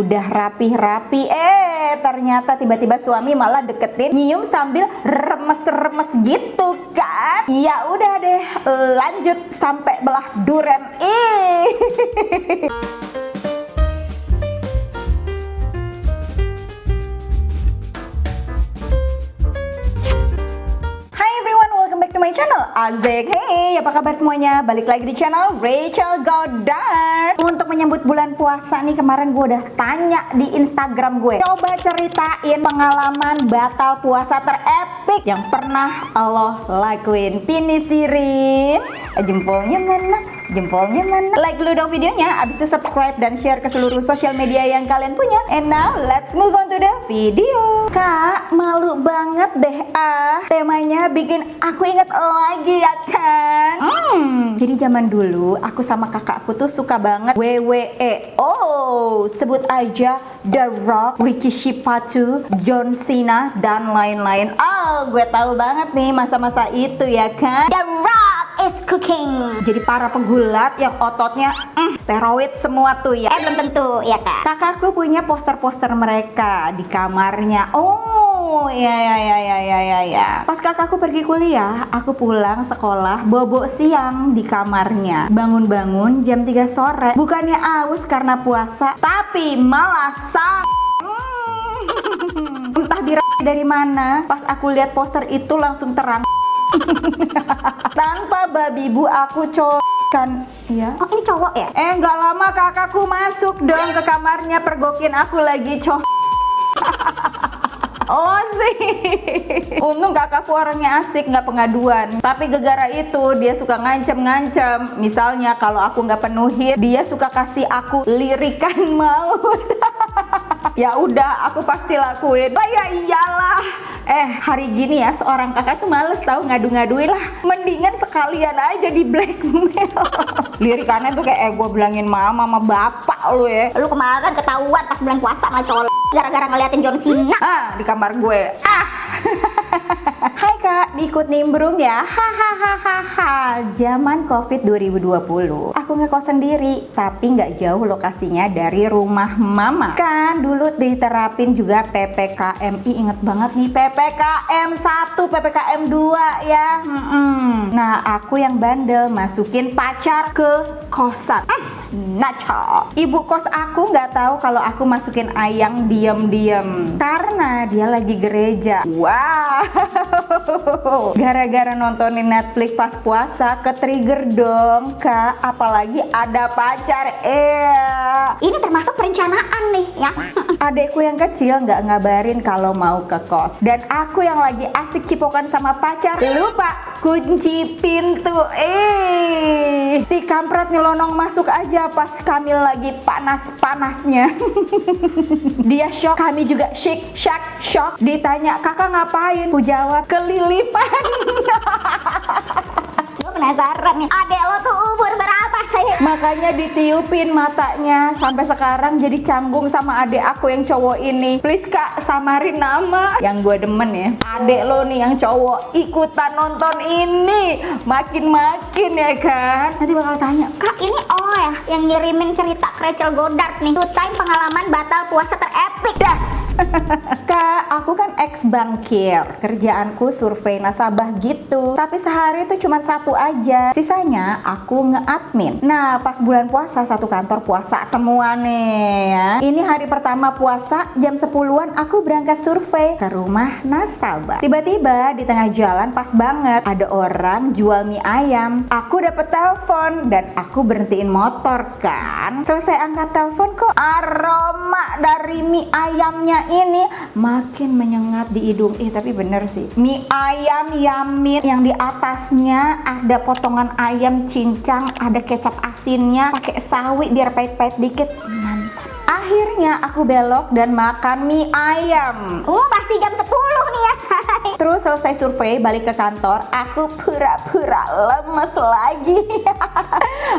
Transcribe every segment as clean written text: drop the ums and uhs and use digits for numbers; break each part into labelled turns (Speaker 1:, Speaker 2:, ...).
Speaker 1: udah rapi-rapi, ternyata tiba-tiba suami malah deketin, nyium sambil remes-remes gitu kan. Ya udah deh, lanjut sampai belah duren. My channel Azek. Hey, apa kabar semuanya? Balik lagi di channel Rachel Goddard. Untuk menyambut bulan puasa nih, kemarin gue udah tanya di Instagram gue, coba ceritain pengalaman batal puasa terepik yang pernah lo lakuin. Pini Sirin, jempolnya mana? Jempolnya mana? Like dulu dong videonya, abis itu subscribe dan share ke seluruh sosial media yang kalian punya. And now let's move on to the video. Kak, malu banget deh temanya bikin aku inget lagi ya kan. Jadi zaman dulu aku sama kakakku tuh suka banget WWE. Oh, sebut aja The Rock, Ricky Shipatu, John Cena dan lain-lain. Oh, gue tahu banget nih masa-masa itu ya kan. The Rock is cooking. Jadi para pegulat yang ototnya steroid semua tuh ya. Belum tentu ya kak. Kakakku punya poster-poster mereka di kamarnya. Oh ya. Pas kakakku pergi kuliah, aku pulang sekolah bobo siang di kamarnya. Bangun-bangun jam 3 sore. Bukannya aus karena puasa, tapi malah entah dari mana. Pas aku lihat poster itu langsung terang. Tanpa babi bu aku kan ya. Oh ini cowok ya? Nggak lama kakakku masuk dong ke kamarnya, pergokin aku lagi Oh sih. Untung kakakku orangnya asik, nggak pengaduan. Tapi gegara itu dia suka ngancem-ngancem. Misalnya kalau aku nggak penuhin, dia suka kasih aku lirikan maut. Ya udah, aku pasti lakuin. Lah ya iyalah. Hari gini ya seorang kakak tuh males tahu ngadu-ngaduin lah. Mendingan sekalian aja di blackmail. Lirikannya tuh kayak gue bilangin mama sama bapak lu ya. Lu kemarin ketahuan pas bulan puasa sama cowok gara-gara ngeliatin John Cena di kamar gue. Hai kak, ikut nimbrung ya. Hahaha. Zaman Covid 2020, aku ngekos sendiri, tapi nggak jauh lokasinya dari rumah mama. Kan dulu diterapin juga PPKM. Inget banget nih PPKM 1, PPKM 2 ya. Nah, aku yang bandel masukin pacar ke kosan. Naco. Ibu kos aku nggak tahu kalau aku masukin ayang diam-diam karena dia lagi gereja. Wow. Gara-gara nontonin Netflix pas puasa, ke-trigger dong kak. Apalagi ada pacar. Ini termasuk perencanaan nih ya. Adekku yang kecil nggak ngabarin kalau mau ke kos, dan aku yang lagi asik cipokan sama pacar lupa kunci pintu. Si kampret nyelonong masuk aja pas kami lagi panas-panasnya. Dia shock, kami juga shock. Ditanya kakak ngapain? Ku jawab kelilipan. Gue penasaran nih, adek lo tuh umur berapa sih? Makanya ditiupin matanya. Sampai sekarang jadi canggung sama adek aku yang cowok ini. Please kak, samarin nama. Yang gue demen ya, adek lo nih yang cowok ikutan nonton ini. Makin ya kan. Nanti bakal tanya, kak ini oh ya yang ngirimin cerita ke Rachel Goddard nih, 2 time pengalaman batal puasa terepik. Das. Kak, aku kan ex bankir, kerjaanku survei nasabah gitu, tapi sehari itu cuma 1 aja, sisanya aku nge-admin. Nah pas bulan puasa satu kantor puasa semua nih ya. Ini hari pertama puasa, jam 10-an aku berangkat survei ke rumah nasabah. Tiba-tiba di tengah jalan pas banget ada orang jual mie ayam. Aku dapet telepon dan aku berhentiin motor kan. Selesai angkat telepon kok aroma dari mie ayamnya ini makin menyengat di hidung. Tapi bener sih, mie ayam Yamin yang di atasnya ada potongan ayam cincang, ada kecap asinnya, pakai sawi biar pahit-pahit dikit. Mantap. Akhirnya aku belok dan makan mie ayam. Pasti jam 10 nih ya say. Terus selesai survei balik ke kantor, aku pura-pura lemes lagi.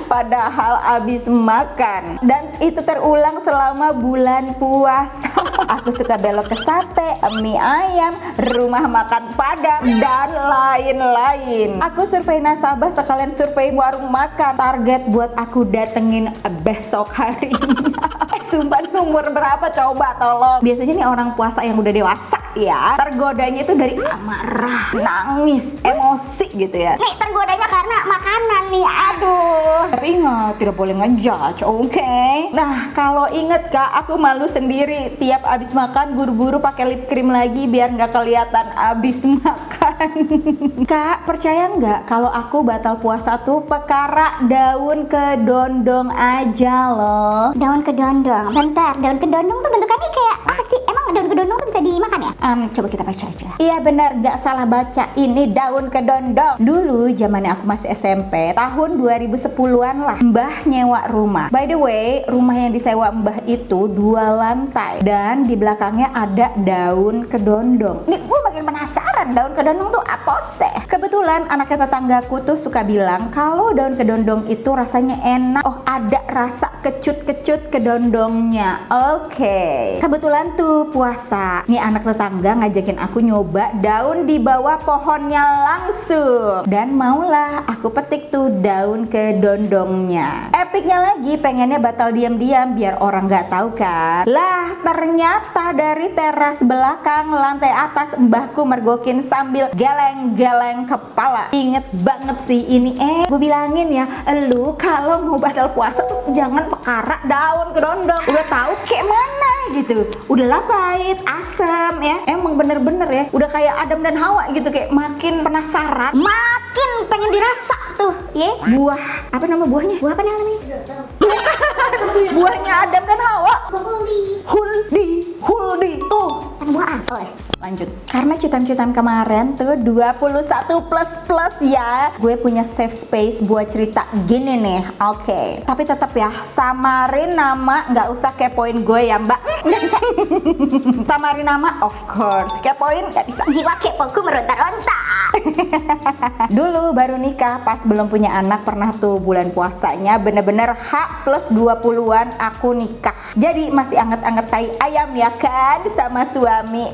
Speaker 1: Padahal abis makan. Dan itu terulang selama bulan puasa. Aku suka belok ke sate, mie ayam, rumah makan Padang, dan lain-lain. Aku survei nasabah sekalian survei warung makan. Target buat aku datengin besok harinya. Sumpah umur berapa coba tolong. Biasanya nih orang puasa yang udah dewasa ya, tergodanya itu dari amarah, nangis, emosi gitu ya.
Speaker 2: Nih tergodanya karena makanan nih, aduh.
Speaker 1: Tapi ingat, tidak boleh ngejudge, oke? Nah, kalau inget Kak, aku malu sendiri tiap abis makan buru-buru pakai lip cream lagi biar nggak kelihatan abis makan. Kak, percaya nggak kalau aku batal puasa tuh perkara daun kedondong aja loh.
Speaker 2: Daun kedondong, bentar, daun kedondong tuh bentukannya kayak apa sih? Emang daun kedondong tuh bisa dimakan ya?
Speaker 1: Coba kita baca aja. Iya benar, nggak salah baca. Ini daun kedondong. Dulu zamannya aku masih SMP, tahun 2010-an lah, Mbah nyewa rumah. By the way, rumah yang disewa Mbah itu 2 lantai dan di belakangnya ada daun kedondong. Nih, gue makin penasaran daun kedondong tuh apa sih? Kebetulan anaknya tetanggaku tuh suka bilang kalau daun kedondong itu rasanya enak. Oh, ada rasa kecut-kecut kedondongnya. Oke. Kebetulan tuh puasa. Nih anak tetangga ngajakin aku nyoba daun di bawah pohonnya langsung. Dan maulah aku petik tuh daun kedondongnya. Epicnya lagi pengennya batal diam-diam biar orang nggak tahu kan. Lah ternyata dari teras belakang lantai atas mbahku mergokin sambil geleng-geleng kepala. Inget banget sih ini. Gue bilangin ya, lu kalau mau batal puasa tuh jangan perkara daun kedondong. Udah tahu kayak mana gitu. Udahlah pahit, asam ya. Emang bener-bener ya. Udah kayak Adam dan Hawa gitu, kayak makin penasaran,
Speaker 2: Makin pengen dirasa tuh, ya.
Speaker 1: buah apa nama buahnya?
Speaker 2: Buah apa namanya?
Speaker 1: Buahnya Adam dan Hawa.
Speaker 2: Huldi.
Speaker 1: Huldi tuh.
Speaker 2: Kan buah apa?
Speaker 1: Lanjut, karena cuitan-cuitan kemarin tuh 21 plus ya, gue punya safe space buat cerita gini nih. Oke. Tapi tetap ya, samarin nama, nggak usah kepoin gue ya mbak. Nggak bisa. Samarin nama, of course. Kepoin nggak bisa.
Speaker 2: Jiwa kepoku meronta-ronta.
Speaker 1: Dulu baru nikah, pas belum punya anak, pernah tuh bulan puasanya bener-bener H plus 20-an aku nikah. Jadi masih anget-anget tai ayam ya kan sama suami.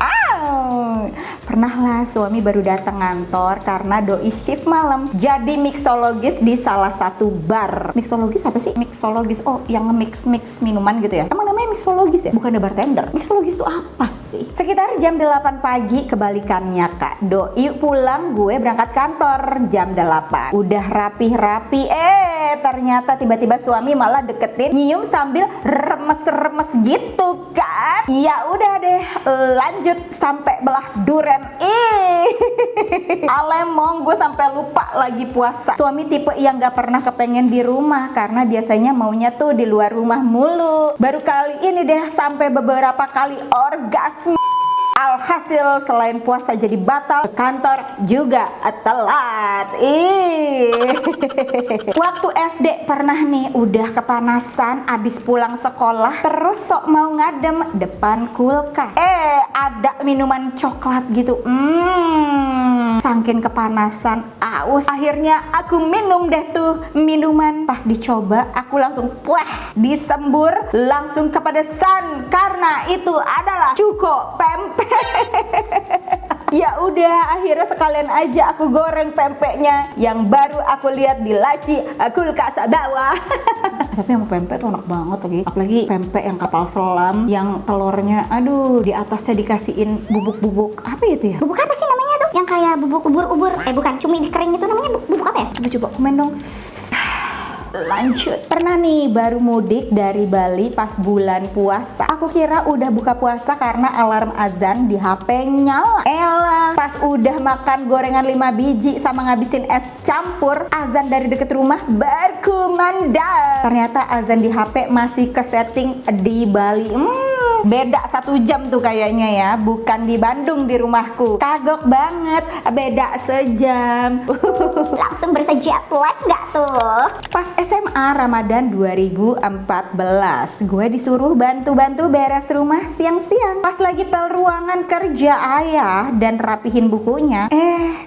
Speaker 1: Pernah lah suami baru datang ngantor karena doi shift malam. Jadi mixologis di salah satu bar. Mixologis apa sih? Mixologis, oh yang nge-mix minuman gitu ya. Emang namanya mixologis ya? Bukan bartender. Mixologis itu apa sih? Sekitar jam 8 pagi kebalikannya Kak. Doi pulang, gue berangkat kantor jam 8. Udah rapi-rapi, ternyata tiba-tiba suami malah deketin, nyium sambil remes-remes gitu kan. Ya udah deh, lanjut sampai belah duren. Alemong, gue sampai lupa lagi puasa. Suami tipe yang gak pernah kepengen di rumah karena biasanya maunya tuh di luar rumah mulu. Baru kali ini deh sampai beberapa kali orgasme. Alhasil selain puasa jadi batal, ke kantor juga telat. Waktu SD pernah nih udah kepanasan abis pulang sekolah, terus sok mau ngadem depan kulkas. Ada minuman coklat gitu. Saking kepanasan, aus. Akhirnya aku minum deh tuh minuman. Pas dicoba, aku langsung disembur langsung kepedesan karena itu adalah cuko pempek. Ya udah, akhirnya sekalian aja aku goreng pempeknya yang baru aku lihat di laci kulkas bawah. Tapi yang pempek tuh enak banget lagi. Apalagi pempek yang kapal selam yang telurnya aduh di atasnya dikasihin bubuk-bubuk apa itu ya?
Speaker 2: Bubuk apa sih namanya tuh? Yang kayak bubuk ubur-ubur. Bukan cumi kering itu, namanya bubuk apa ya?
Speaker 1: Coba komen dong. Lanjut. Pernah nih baru mudik dari Bali pas bulan puasa. Aku kira udah buka puasa karena alarm azan di HP nyala. Pas udah makan gorengan 5 biji sama ngabisin es campur, azan dari deket rumah berkumandang. Ternyata azan di HP masih ke setting di Bali. Beda 1 jam tuh kayaknya ya, bukan di Bandung di rumahku. Kagok banget, beda sejam.
Speaker 2: Langsung berasa jet lag nggak tuh?
Speaker 1: Pas SMA Ramadan 2014, gue disuruh bantu-bantu beres rumah siang-siang. Pas lagi pel ruangan kerja ayah dan rapihin bukunya,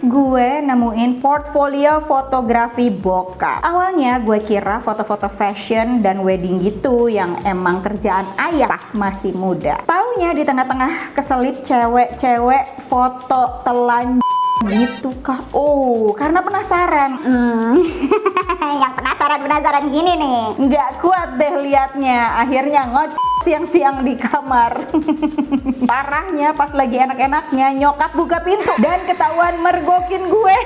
Speaker 1: gue nemuin portfolio fotografi bokap. Awalnya gue kira foto-foto fashion dan wedding gitu yang emang kerjaan ayah pas masih muda. Taunya di tengah-tengah keselip cewek-cewek foto telan gitu kah? Karena penasaran.
Speaker 2: Yang penasaran gini nih.
Speaker 1: Nggak kuat deh liatnya. Akhirnya siang-siang di kamar. Parahnya pas lagi enak-enaknya nyokap buka pintu dan ketahuan mergokin gue.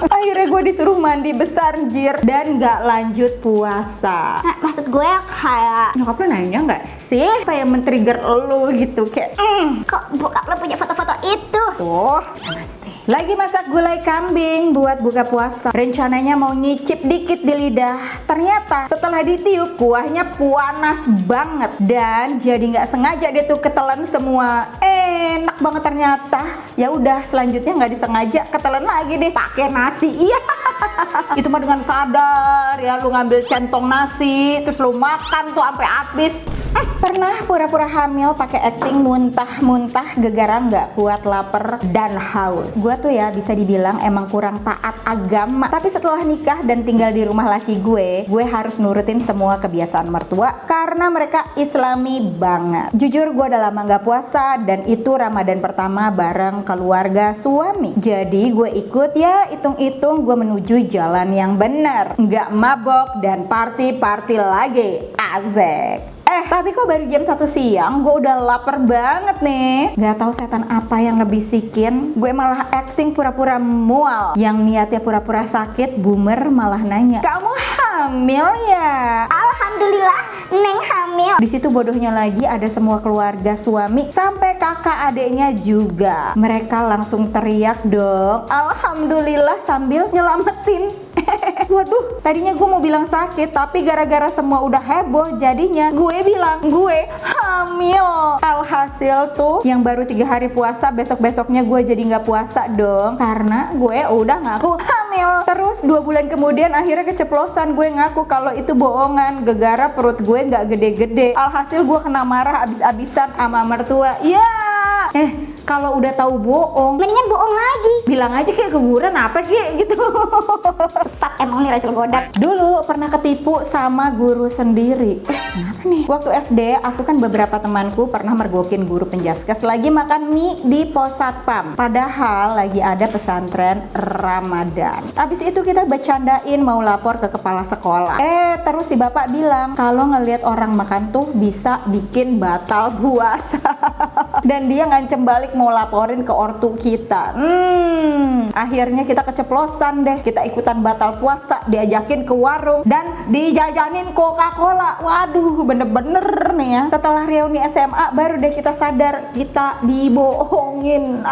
Speaker 1: Akhirnya gue disuruh mandi besar jir dan gak lanjut puasa.
Speaker 2: Nah, maksud gue kayak
Speaker 1: Nyokap lu nanya gak sih? Kayak men-trigger lu gitu kayak
Speaker 2: kok bokap lo punya foto-foto itu?
Speaker 1: tuh, namaste. Lagi masak gulai kambing buat buka puasa. Rencananya mau nyicip dikit di lidah. Ternyata setelah ditiup kuahnya panas banget dan jadi nggak sengaja dia tuh ketelan semua. Enak banget ternyata. Ya udah selanjutnya nggak disengaja ketelan lagi deh pakai nasi. Iya. Itu mah dengan sadar ya lu ngambil centong nasi terus lu makan tuh sampai habis. Pernah pura-pura hamil pakai acting muntah-muntah gegara nggak kuat lapar dan haus. Gue tuh ya bisa dibilang emang kurang taat agama. Tapi setelah nikah dan tinggal di rumah laki gue harus nurutin semua kebiasaan mertua karena mereka Islami banget. Jujur gue udah lama nggak puasa dan itu Ramadan pertama bareng keluarga suami. Jadi gue ikut ya hitung-hitung gue menuju jalan yang benar. Nggak mabok dan party-party lagi. Azek. Tapi kok baru jam 1 siang gue udah lapar banget nih. Gak tahu setan apa yang ngebisikin. Gue malah acting pura-pura mual. Yang niatnya pura-pura sakit, boomer malah nanya, "Kamu hamil ya?"
Speaker 2: Alhamdulillah, Neng hamil.
Speaker 1: Di situ bodohnya lagi ada semua keluarga suami sampai kakak adeknya juga. Mereka langsung teriak dong, "Alhamdulillah" sambil nyelamatin. Waduh, tadinya gue mau bilang sakit, tapi gara-gara semua udah heboh, jadinya gue bilang gue hamil. Alhasil tuh, yang baru 3 hari puasa, besok-besoknya gue jadi nggak puasa dong, karena gue udah ngaku hamil. Terus 2 bulan kemudian akhirnya keceplosan gue ngaku kalau itu bohongan, gegara perut gue nggak gede-gede. Alhasil gue kena marah abis-abisan sama mertua. Ya, kalau udah tahu bohong,
Speaker 2: Mendingan bohong lagi.
Speaker 1: bilang aja kayak kuburan apa kayak gitu.
Speaker 2: Sesat emang nih racun godak.
Speaker 1: Dulu pernah ketipu sama guru sendiri. Kenapa nih? Waktu SD, aku kan beberapa temanku pernah mergokin guru penjaskes lagi makan mie di pos satpam. Padahal lagi ada pesantren Ramadan. Habis itu kita bercandain mau lapor ke kepala sekolah. Terus si bapak bilang kalau ngelihat orang makan tuh bisa bikin batal puasa. Dan dia ngancem balik mau laporin ke ortu kita. Akhirnya kita keceplosan deh. Kita ikutan batal puasa, diajakin ke warung dan dijajanin Coca-Cola. Waduh, bener-bener nih ya. Setelah reuni SMA baru deh kita sadar kita dibohongin.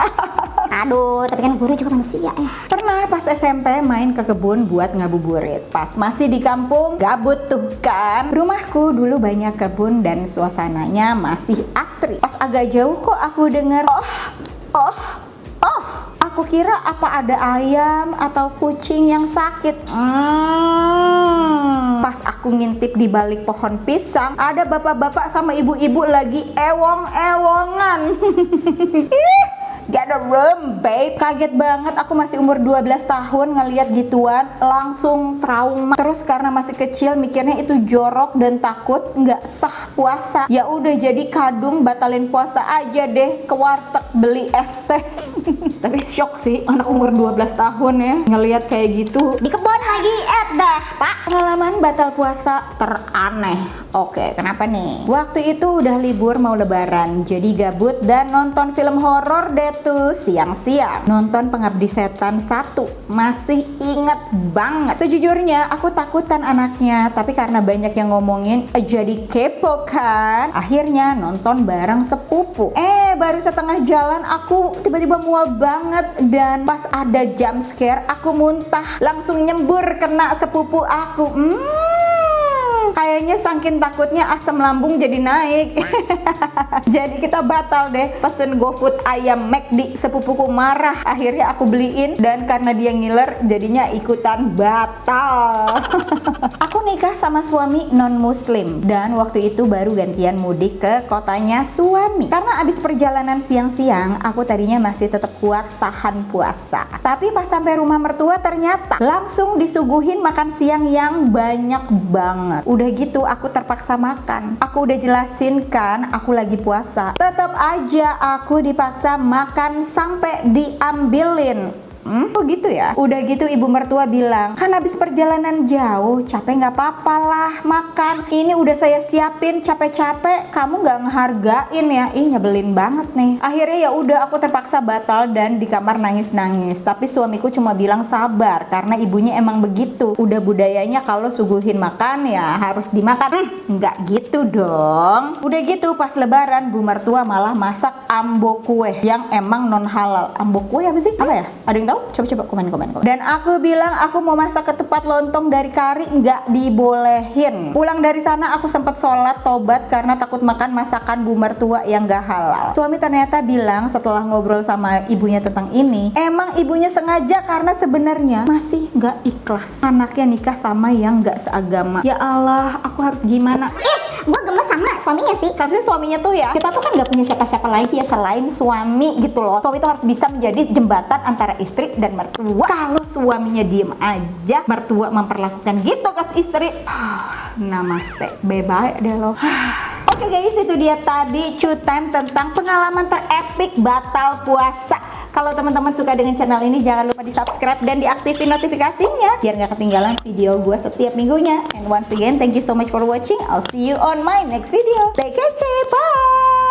Speaker 2: Aduh, tapi kan guru juga manusia ya.
Speaker 1: Pernah pas SMP main ke kebun buat ngabuburit. Pas masih di kampung, gabut tuh kan. Rumahku dulu banyak kebun dan suasananya masih asri. Pas agak jauh kok aku dengar oh. Aku kira apa ada ayam atau kucing yang sakit. Pas aku ngintip di balik pohon pisang, ada bapak-bapak sama ibu-ibu lagi ewong-ewongan. Get a room, babe. Kaget banget, aku masih umur 12 tahun ngelihat gituan, langsung trauma. Terus karena masih kecil mikirnya itu jorok dan takut nggak sah puasa. Ya udah jadi kadung batalin puasa aja deh, ke warteg beli es teh. Tapi shock sih anak umur 12 tahun ya ngelihat kayak gitu.
Speaker 2: Di kebun lagi, dah, Pak.
Speaker 1: Pengalaman batal puasa teraneh. Oke, kenapa nih? Waktu itu udah libur mau lebaran, jadi gabut dan nonton film horor deh tuh siang-siang. Nonton Pengabdi Setan 1, masih inget banget. Sejujurnya aku takutan anaknya, tapi karena banyak yang ngomongin jadi kepo kan. Akhirnya nonton bareng sepupu. Baru setengah jalan aku tiba-tiba mual banget dan pas ada jump scare aku muntah, langsung nyembur kena sepupu aku. Kayaknya saking takutnya asam lambung jadi naik. Jadi kita batal deh pesen GoFood ayam McD. Sepupuku marah, akhirnya aku beliin dan karena dia ngiler jadinya ikutan batal. Aku nikah sama suami non muslim dan waktu itu baru gantian mudik ke kotanya suami. Karena abis perjalanan siang-siang aku tadinya masih tetap kuat tahan puasa. Tapi pas sampai rumah mertua ternyata langsung disuguhin makan siang yang banyak banget. Udah gitu aku terpaksa makan. Aku udah jelasin kan aku lagi puasa. Tetap aja aku dipaksa makan sampai diambilin. Oh gitu ya. Udah gitu ibu mertua bilang, kan habis perjalanan jauh, capek nggak apa-apa lah makan. Ini udah saya siapin capek-capek, kamu nggak ngehargain ya. Ih nyebelin banget nih. Akhirnya ya udah aku terpaksa batal dan di kamar nangis-nangis. Tapi suamiku cuma bilang sabar karena ibunya emang begitu. Udah budayanya kalau suguhin makan ya harus dimakan. Nggak gitu dong. Udah gitu pas lebaran bu mertua malah masak ambo kue yang emang non halal. Ambo kue apa sih? Apa ya? Ada yang tahu? Coba-coba komen. Dan aku bilang aku mau masak ketupat lontong dari kari, nggak dibolehin. Pulang dari sana aku sempat sholat tobat karena takut makan masakan bu mertua yang nggak halal. Suami ternyata bilang setelah ngobrol sama ibunya tentang ini, emang ibunya sengaja karena sebenarnya masih nggak ikhlas anaknya nikah sama yang nggak seagama. Ya Allah, aku harus gimana?
Speaker 2: Gue gemes sama suaminya sih.
Speaker 1: Harusnya suaminya tuh ya, kita tuh kan nggak punya siapa-siapa lagi ya selain suami gitu loh. Suami tuh harus bisa menjadi jembatan antara istri dan mertua. Kalau suaminya diem aja, mertua memperlakukan gitu ke istri, namaste, bye-bye deh lo. Oke guys, itu dia tadi Chew Time tentang pengalaman terepik batal puasa. Kalau teman-teman suka dengan channel ini, jangan lupa di subscribe dan diaktifin notifikasinya biar nggak ketinggalan video gue setiap minggunya. And once again, thank you so much for watching. I'll see you on my next video. Stay kece, bye!